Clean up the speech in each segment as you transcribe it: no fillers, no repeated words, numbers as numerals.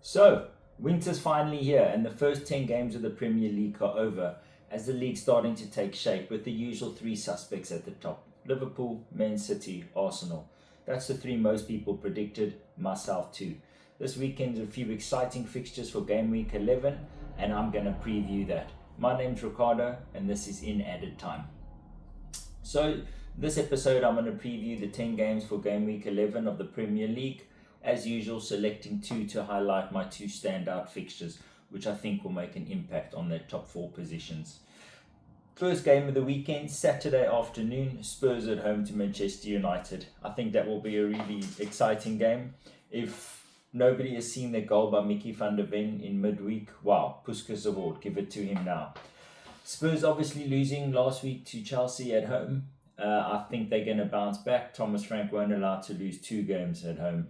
So, winter's finally here, and the first 10 games of the Premier League are over as the league's starting to take shape with the usual three suspects at the top: Liverpool, Man City, Arsenal. That's the three most people predicted, myself too. This weekend, a few exciting fixtures for game week 11, and I'm going to preview that. My name's Ricardo, and this is In Added Time. So, this episode, I'm going to preview the 10 games for game week 11 of the Premier League. As usual, selecting two to highlight my two standout fixtures, which I think will make an impact on their top four positions. First game of the weekend, Saturday afternoon, Spurs at home to Manchester United. I think that will be a really exciting game. If nobody has seen the goal by Mickey van der Ven in midweek, wow, Puskas Award, give it to him now. Spurs obviously losing last week to Chelsea at home. I think they're going to bounce back. Thomas Frank won't allow to lose two games at home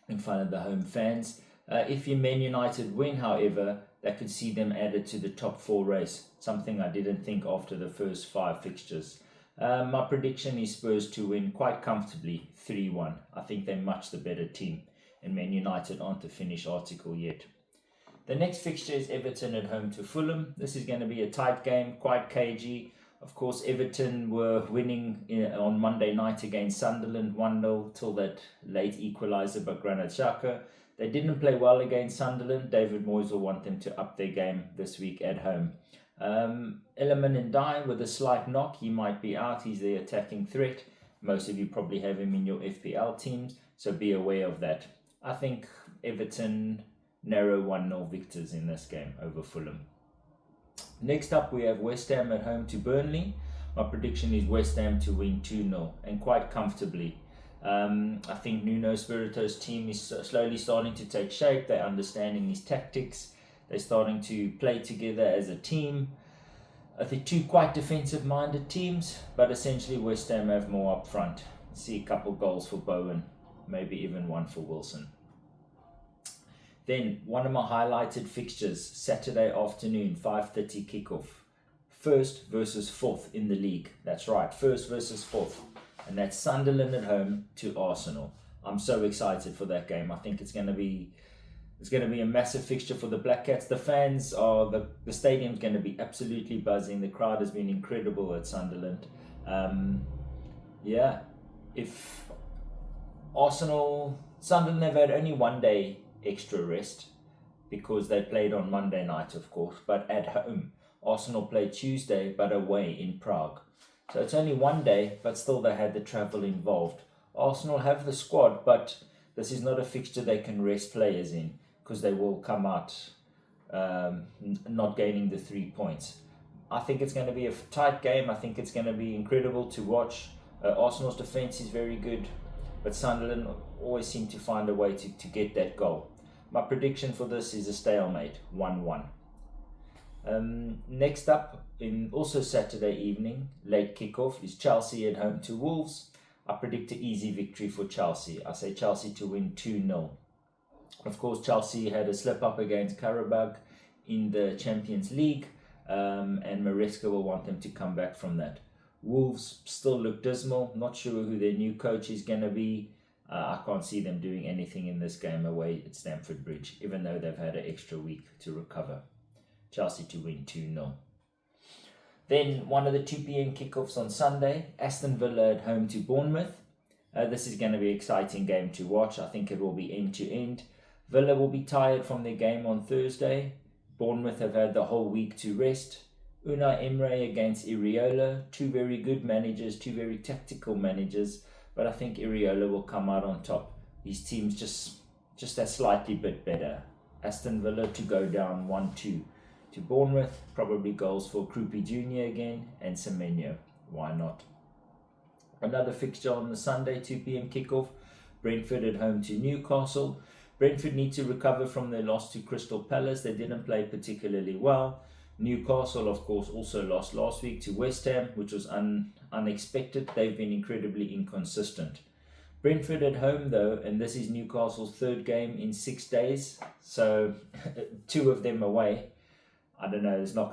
in front of the home fans. If Man United win, however, that could see them added to the top four race, something I didn't think after the first five fixtures. My prediction is Spurs to win quite comfortably, 3-1. I think they're much the better team, and Man United aren't the finished article yet. The next fixture is Everton at home to Fulham. This is going to be a tight game, quite cagey. Of course, Everton were winning on Monday night against Sunderland 1-0 till that late equaliser by Granit Xhaka. They didn't play well against Sunderland. David Moyes will want them to up their game this week at home. Iliman Ndiaye with a slight knock. He might be out. He's the attacking threat. Most of you probably have him in your FPL teams, so be aware of that. I think Everton narrow 1-0 victors in this game over Fulham. Next up, we have West Ham at home to Burnley. My prediction is West Ham to win 2-0 and quite comfortably. I think Nuno Espirito's team is slowly starting to take shape. They're understanding his tactics. They're starting to play together as a team. I think two quite defensive-minded teams, but essentially West Ham have more up front. See a couple goals for Bowen, maybe even one for Wilson. Then, one of my highlighted fixtures, Saturday afternoon, 5:30 kickoff. First versus fourth in the league. That's right, first versus fourth. And that's Sunderland at home to Arsenal. I'm so excited for that game. I think it's going to be a massive fixture for the Black Cats. The fans are, the stadium's going to be absolutely buzzing. The crowd has been incredible at Sunderland. If Sunderland have had only 1 day extra rest because they played on Monday night, of course, but at home. Arsenal played Tuesday, but away in Prague. So it's only 1 day, but still they had the travel involved. Arsenal have the squad, but this is not a fixture they can rest players in because they will come out not gaining the 3 points. I think it's going to be a tight game. I think it's going to be incredible to watch. Arsenal's defense is very good, but Sunderland always seem to find a way to get that goal. My prediction for this is a stalemate, 1-1. Next up, in also Saturday evening, late kickoff, is Chelsea at home to Wolves. I predict an easy victory for Chelsea. I say Chelsea to win 2-0. Of course, Chelsea had a slip-up against Karabakh in the Champions League, and Maresca will want them to come back from that. Wolves still look dismal. Not sure who their new coach is going to be. I can't see them doing anything in this game away at Stamford Bridge, even though they've had an extra week to recover. Chelsea to win 2-0. Then one of the 2 p.m. kickoffs on Sunday, Aston Villa at home to Bournemouth. This is going to be an exciting game to watch. I think it will be end to end. Villa will be tired from their game on Thursday. Bournemouth have had the whole week to rest. Unai Emery against Iriola, two very good managers, two very tactical managers, but I think Iriola will come out on top. These teams just a slightly bit better. Aston Villa to go down 1-2 to Bournemouth, probably goals for Krupi Jr. again and Semenyo. Why not? Another fixture on the Sunday, 2 p.m. kickoff, Brentford at home to Newcastle. Brentford need to recover from their loss to Crystal Palace. They didn't play particularly well. Newcastle, of course, also lost last week to West Ham, which was unexpected. They've been incredibly inconsistent. Brentford at home, though, and this is Newcastle's third game in 6 days, so 2 of them away. I don't know, it's not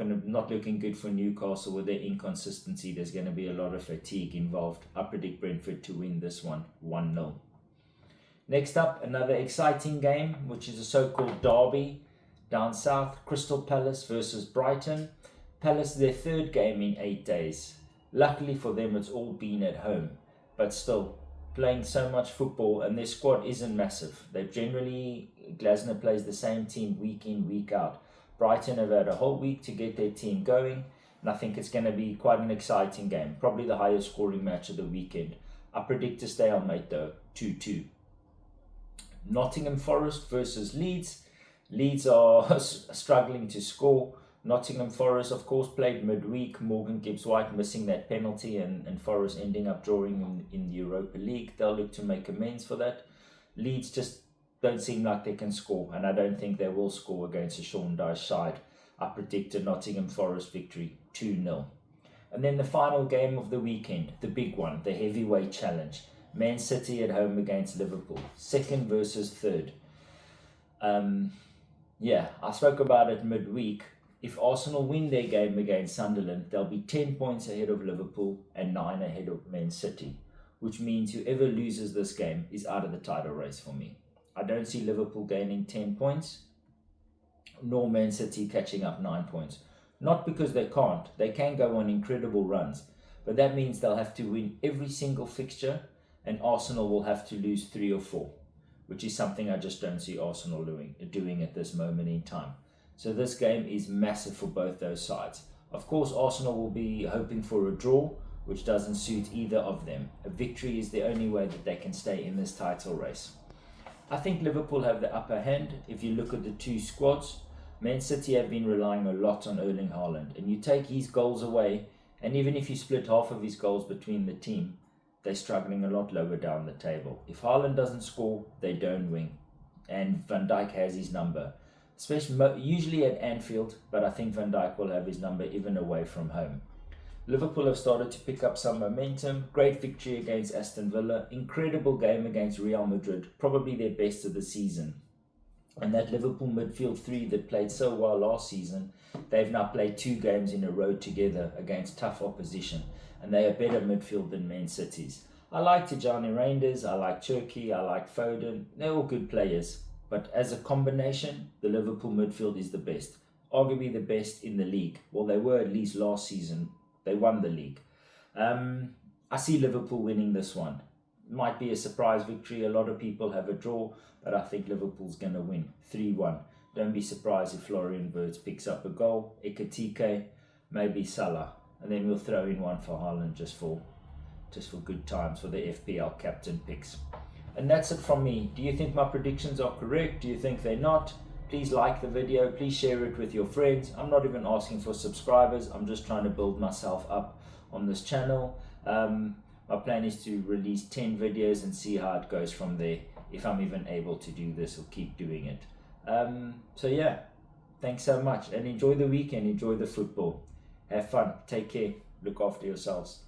looking good for Newcastle with their inconsistency. There's going to be a lot of fatigue involved. I predict Brentford to win this one 1-0. Next up, another exciting game, which is a so-called derby down south. Crystal Palace versus Brighton. Palace, their third game in 8 days. Luckily for them, it's all been at home. But still, playing so much football, and their squad isn't massive. Glasner plays the same team week in, week out. Brighton have had a whole week to get their team going, and I think it's going to be quite an exciting game. Probably the highest scoring match of the weekend. I predict a stalemate though, 2-2. Nottingham Forest versus Leeds. Leeds are struggling to score. Nottingham Forest, of course, played midweek. Morgan Gibbs-White missing that penalty and Forest ending up drawing in the Europa League. They'll look to make amends for that. Leeds just don't seem like they can score, and I don't think they will score against a Sean Dyche side. I predict a Nottingham Forest victory, 2-0. And then the final game of the weekend, the big one, the heavyweight challenge. Man City at home against Liverpool, second versus third. I spoke about it midweek. If Arsenal win their game against Sunderland, they'll be 10 points ahead of Liverpool and 9 ahead of Man City, which means whoever loses this game is out of the title race for me. I don't see Liverpool gaining 10 points, nor Man City catching up 9 points. Not because they can't. They can go on incredible runs, but that means they'll have to win every single fixture, and Arsenal will have to lose 3 or 4, which is something I just don't see Arsenal doing at this moment in time. So this game is massive for both those sides. Of course, Arsenal will be hoping for a draw, which doesn't suit either of them. A victory is the only way that they can stay in this title race. I think Liverpool have the upper hand if you look at the two squads. Man City have been relying a lot on Erling Haaland, and you take his goals away, and even if you split half of his goals between the team, they're struggling a lot lower down the table. If Haaland doesn't score, they don't win, and Van Dijk has his number. Usually at Anfield, but I think Van Dijk will have his number even away from home. Liverpool have started to pick up some momentum. Great victory against Aston Villa. Incredible game against Real Madrid. Probably their best of the season. And that Liverpool midfield three that played so well last season, they've now played 2 games in a row together against tough opposition. And they are better midfield than Man City's. I like Tijani Reinders, I like Cherki, I like Foden. They're all good players. But as a combination, the Liverpool midfield is the best. Arguably the best in the league. Well, they were at least last season. They won the league. I see Liverpool winning this one. Might be a surprise victory. A lot of people have a draw, but I think Liverpool's going to win 3-1. Don't be surprised if Florian Wirtz picks up a goal. Ekitike, maybe Salah. And then we'll throw in one for Haaland just for good times for the FPL captain picks. And that's it from me. Do you think my predictions are correct? Do you think they're not? Please like the video. Please share it with your friends. I'm not even asking for subscribers. I'm just trying to build myself up on this channel. My plan is to release 10 videos and see how it goes from there. If I'm even able to do this or keep doing it. So yeah, thanks so much. And enjoy the weekend. Enjoy the football. Have fun. Take care. Look after yourselves.